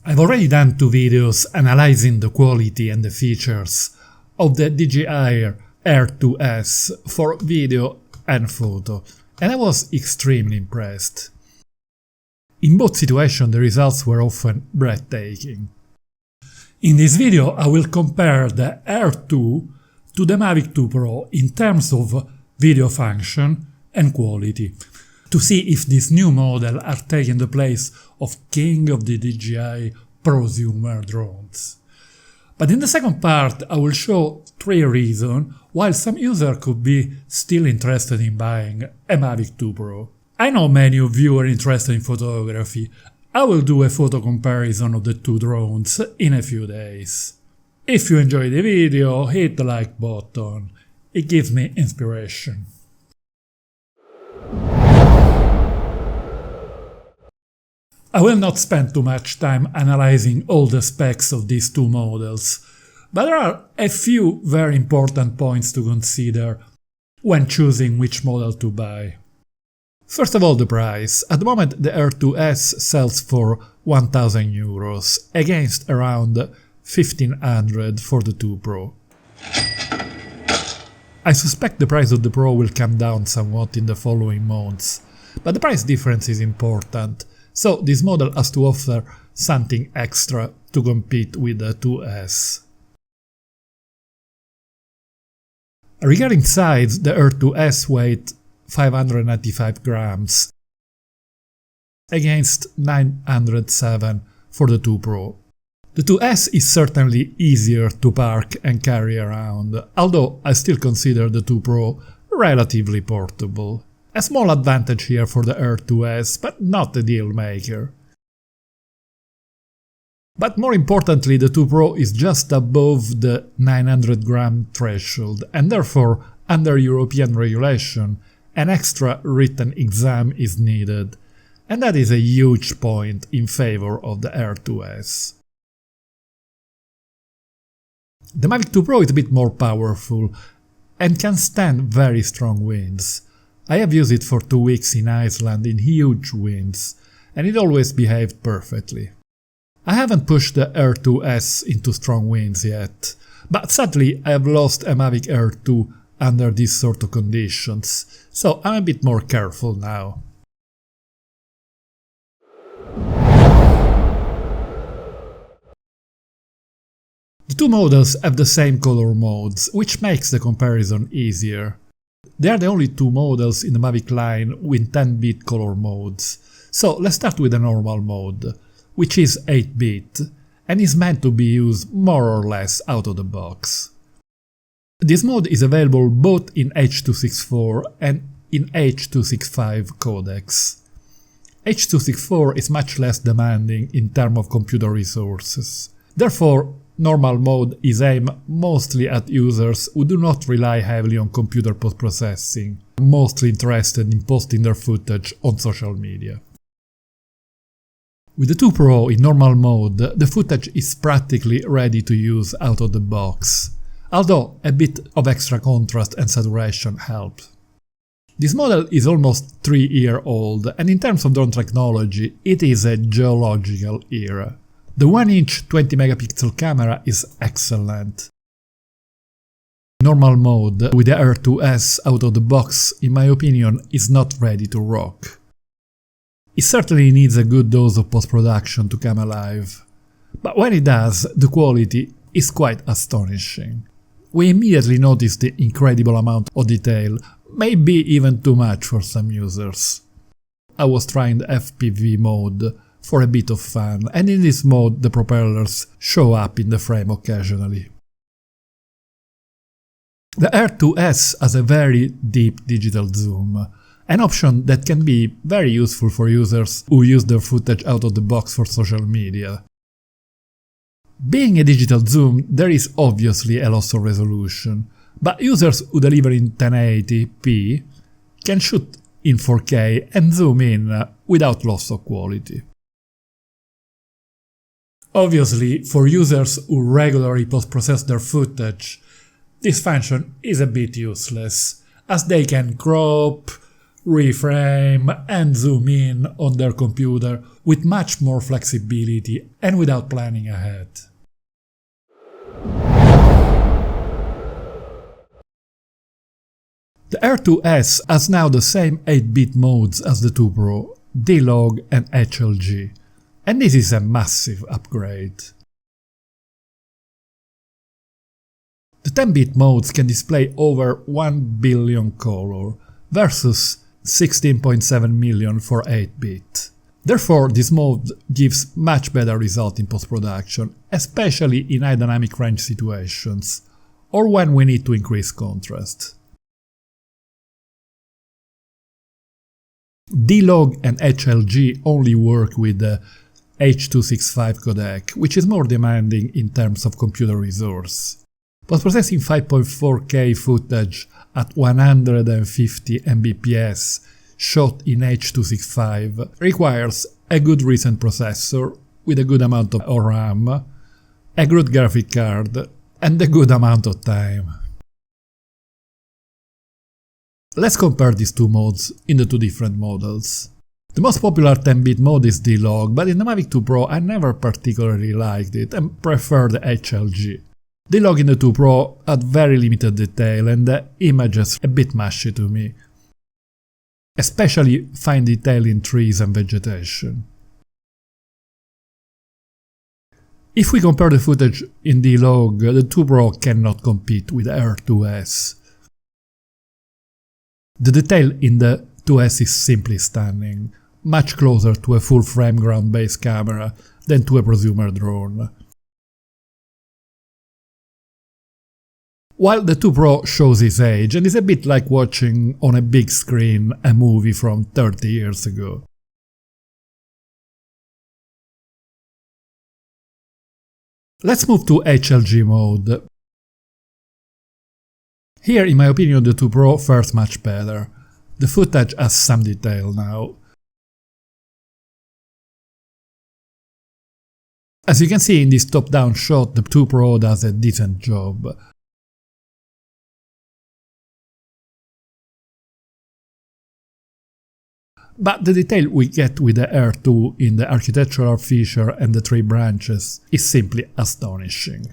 I've already done 2 videos analyzing the quality and the features of the DJI Air 2S for video and photo, and I was extremely impressed. In both situations the results were often breathtaking. In this video I will compare the Air 2 to the Mavic 2 Pro in terms of video function and quality, to see if this new model are taking the place of king of the DJI prosumer drones. But in the second part I will show 3 reasons why some user could be still interested in buying a Mavic 2 Pro. I know many of you are interested in photography. I will do a photo comparison of the 2 drones in a few days. If you enjoyed the video, hit the like button. It gives me inspiration. I will not spend too much time analyzing all the specs of these 2 models, but there are a few very important points to consider when choosing which model to buy. First of all, the price. At the moment the Air 2S sells for 1000 euros, against around 1500 for the 2 Pro. I suspect the price of the Pro will come down somewhat in the following months, but the price difference is important. So this model has to offer something extra to compete with the 2S. Regarding size, the Air 2S weighed 595 grams against 907 for the 2 Pro. The 2S is certainly easier to park and carry around, although I still consider the 2 Pro relatively portable. A small advantage here for the Air 2S, but not a deal maker. But more importantly, the 2 Pro is just above the 900 gram threshold, and therefore, under European regulation, an extra written exam is needed, and that is a huge point in favor of the Air 2S. The Mavic 2 Pro is a bit more powerful and can stand very strong winds. I have used it for 2 weeks in Iceland in huge winds, and it always behaved perfectly. I haven't pushed the Air 2S into strong winds yet, but sadly I have lost a Mavic Air 2 under these sort of conditions, so I'm a bit more careful now. The 2 models have the same color modes, which makes the comparison easier. They are the only 2 models in the Mavic line with 10-bit color modes, so let's start with the normal mode, which is 8-bit, and is meant to be used more or less out of the box. This mode is available both in H.264 and in H.265 codecs. H.264 is much less demanding in terms of computer resources, therefore normal mode is aimed mostly at users who do not rely heavily on computer post-processing, mostly interested in posting their footage on social media. With the 2 Pro in normal mode, the footage is practically ready to use out of the box, although a bit of extra contrast and saturation help. This model is almost 3 years old, and in terms of drone technology, it is a geological era. The 1-inch 20-megapixel camera is excellent. Normal mode with the Air 2S out of the box, in my opinion, is not ready to rock. It certainly needs a good dose of post-production to come alive, but when it does, the quality is quite astonishing. We immediately notice the incredible amount of detail, maybe even too much for some users. I was trying the FPV mode for a bit of fun, and in this mode the propellers show up in the frame occasionally. The Air 2S has a very deep digital zoom, an option that can be very useful for users who use their footage out of the box for social media. Being a digital zoom, there is obviously a loss of resolution, but users who deliver in 1080p can shoot in 4K and zoom in without loss of quality. Obviously, for users who regularly post-process their footage, this function is a bit useless, as they can crop, reframe and zoom in on their computer with much more flexibility and without planning ahead. The Air 2S has now the same 8-bit modes as the 2 Pro, D-Log and HLG, and this is a massive upgrade. The 10-bit modes can display over 1 billion color versus 16.7 million for 8-bit. Therefore, this mode gives much better result in post-production, especially in high dynamic range situations, or when we need to increase contrast. D-Log and HLG only work with the H.265 codec, which is more demanding in terms of computer resource. Post-processing 5.4K footage at 150 Mbps shot in H.265 requires a good recent processor with a good amount of RAM, a good graphic card, and a good amount of time. Let's compare these two modes in the two different models. The most popular 10-bit mode is D-Log, but in the Mavic 2 Pro I never particularly liked it and prefer the HLG. D-Log in the 2 Pro had very limited detail and the images a bit mushy to me, especially fine detail in trees and vegetation. If we compare the footage in D-Log, the 2 Pro cannot compete with the Air 2S. The detail in the 2S is simply stunning, much closer to a full-frame ground-based camera than to a prosumer drone. While the 2 Pro shows its age and is a bit like watching on a big screen a movie from 30 years ago. Let's move to HLG mode. Here, in my opinion, the 2 Pro fares much better. The footage has some detail now. As you can see in this top-down shot, the 2 Pro does a decent job. But the detail we get with the Air 2 in the architectural feature and the tree branches is simply astonishing.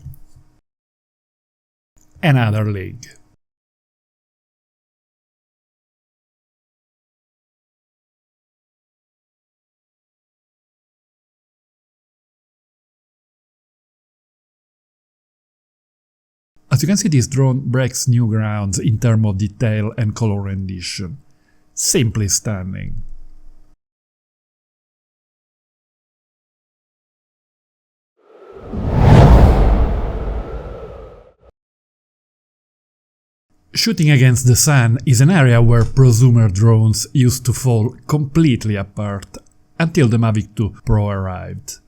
Another league. As you can see, this drone breaks new grounds in terms of detail and color rendition. Simply stunning. Shooting against the sun is an area where prosumer drones used to fall completely apart until the Mavic 2 Pro arrived.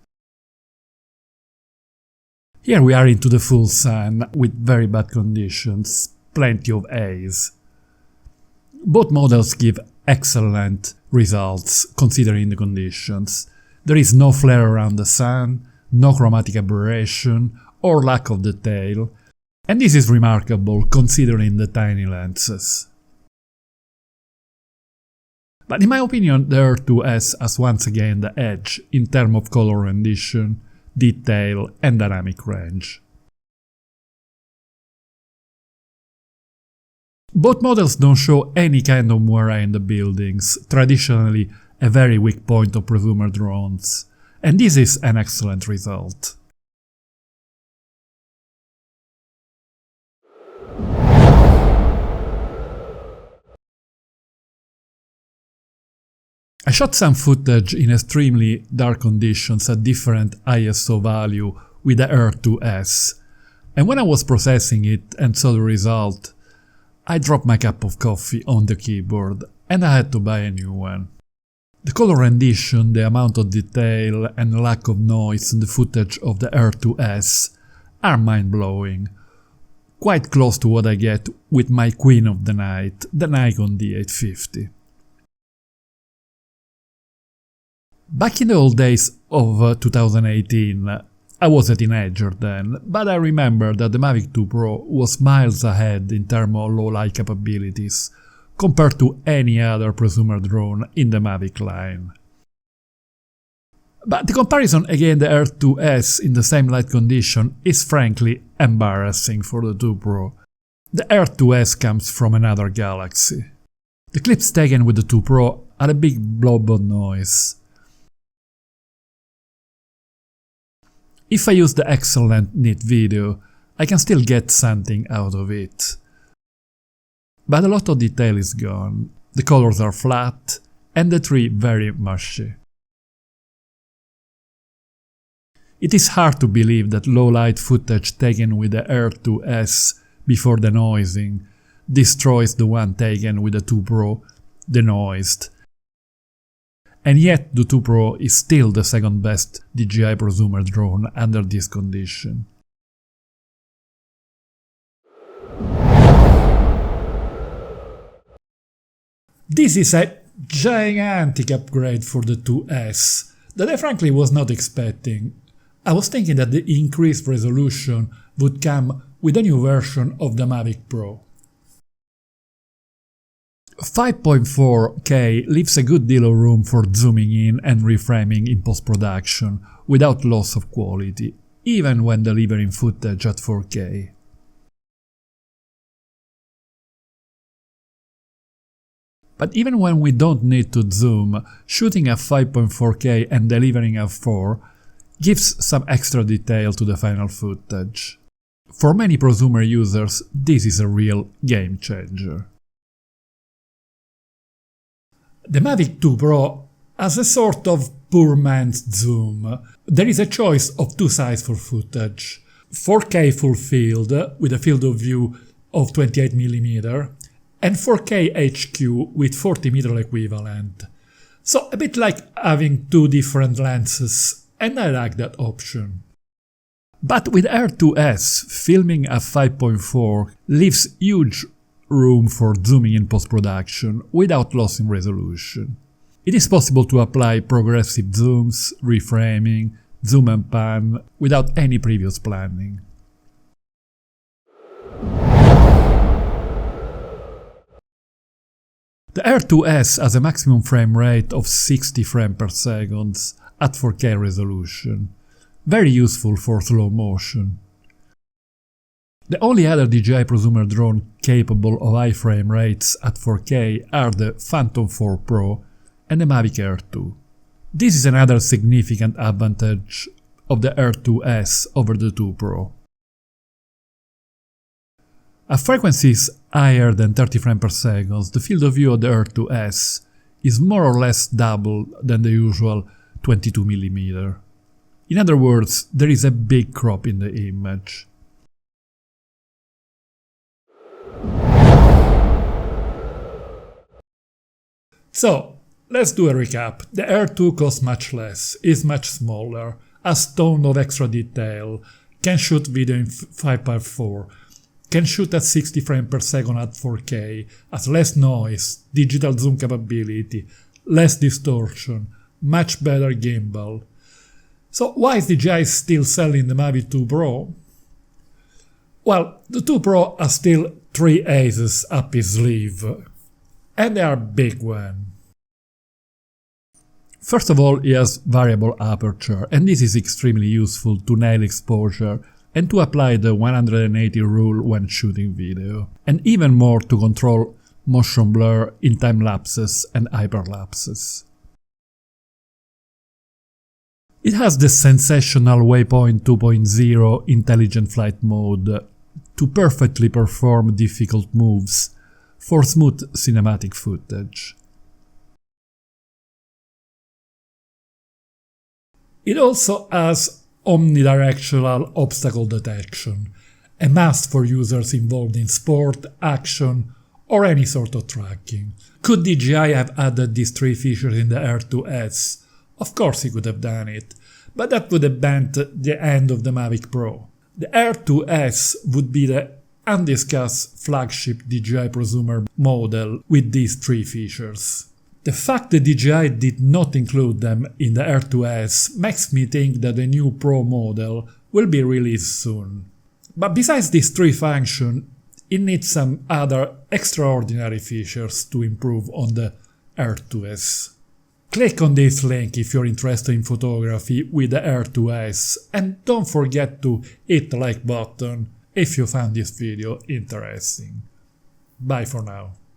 Here we are into the full sun with very bad conditions, plenty of haze. Both models give excellent results considering the conditions. There is no flare around the sun, no chromatic aberration or lack of detail, and this is remarkable considering the tiny lenses. But in my opinion, the Air 2S has once again the edge in terms of color rendition, detail and dynamic range. Both models don't show any kind of moira in the buildings, traditionally a very weak point of prosumer drones, and this is an excellent result. I shot some footage in extremely dark conditions at different ISO value with the Air 2S, and when I was processing it and saw the result, I dropped my cup of coffee on the keyboard and I had to buy a new one. The color rendition, the amount of detail and the lack of noise in the footage of the Air 2S are mind-blowing, quite close to what I get with my queen of the night, the Nikon D850. Back in the old days of 2018, I was a teenager then, but I remember that the Mavic 2 Pro was miles ahead in terms of low light capabilities compared to any other prosumer drone in the Mavic line. But the comparison against the Air 2S in the same light condition is frankly embarrassing for the 2 Pro. The Air 2S comes from another galaxy. The clips taken with the 2 Pro are a big blob of noise. If I use the excellent neat video, I can still get something out of it. But a lot of detail is gone, the colors are flat, and the tree very mushy. It is hard to believe that low-light footage taken with the Air 2S before denoising destroys the one taken with the 2 Pro denoised. And yet the 2 Pro is still the second best DJI prosumer drone under this condition. This is a gigantic upgrade for the 2S that I frankly was not expecting. I was thinking that the increased resolution would come with a new version of the Mavic Pro. 5.4K leaves a good deal of room for zooming in and reframing in post-production without loss of quality, even when delivering footage at 4K. But even when we don't need to zoom, shooting at 5.4K and delivering at 4 gives some extra detail to the final footage. For many prosumer users, this is a real game changer. The Mavic 2 Pro has a sort of poor man's zoom. There is a choice of two sizes for footage. 4K full field with a field of view of 28mm and 4K HQ with 40mm equivalent. So a bit like having two different lenses, and I like that option. But with Air 2S, filming at 5.4 leaves huge room for zooming in post-production without losing resolution. It is possible to apply progressive zooms, reframing, zoom and pan without any previous planning. The Air 2S has a maximum frame rate of 60 frames per second at 4K resolution, very useful for slow motion. The only other DJI prosumer drone capable of high frame rates at 4K are the Phantom 4 Pro and the Mavic Air 2. This is another significant advantage of the Air 2S over the 2 Pro. At frequencies higher than 30 frames per second, the field of view of the Air 2S is more or less double than the usual 22mm. In other words, there is a big crop in the image. So, let's do a recap. The Air 2 costs much less, is much smaller, has tons of extra detail, can shoot video in 5.4, can shoot at 60 frames per second at 4K, has less noise, digital zoom capability, less distortion, much better gimbal. So why is DJI still selling the Mavic 2 Pro? Well, the 2 Pro has still 3 aces up his sleeve, and they are big ones. First of all, he has variable aperture, and this is extremely useful to nail exposure and to apply the 180 rule when shooting video, and even more to control motion blur in time lapses and hyperlapses. It has the sensational Waypoint 2.0 intelligent flight mode to perfectly perform difficult moves for smooth cinematic footage. It also has omnidirectional obstacle detection, a must for users involved in sport, action, or any sort of tracking. Could DJI have added these 3 features in the Air 2S? Of course he could have done it, but that would have meant the end of the Mavic Pro. The Air 2S would be the undiscussed flagship DJI prosumer model with these 3 features. The fact that DJI did not include them in the Air 2S makes me think that the new Pro model will be released soon. But besides these 3 functions, it needs some other extraordinary features to improve on the Air 2S. Click on this link if you're interested in photography with the Air 2S, and don't forget to hit the like button if you found this video interesting. Bye for now.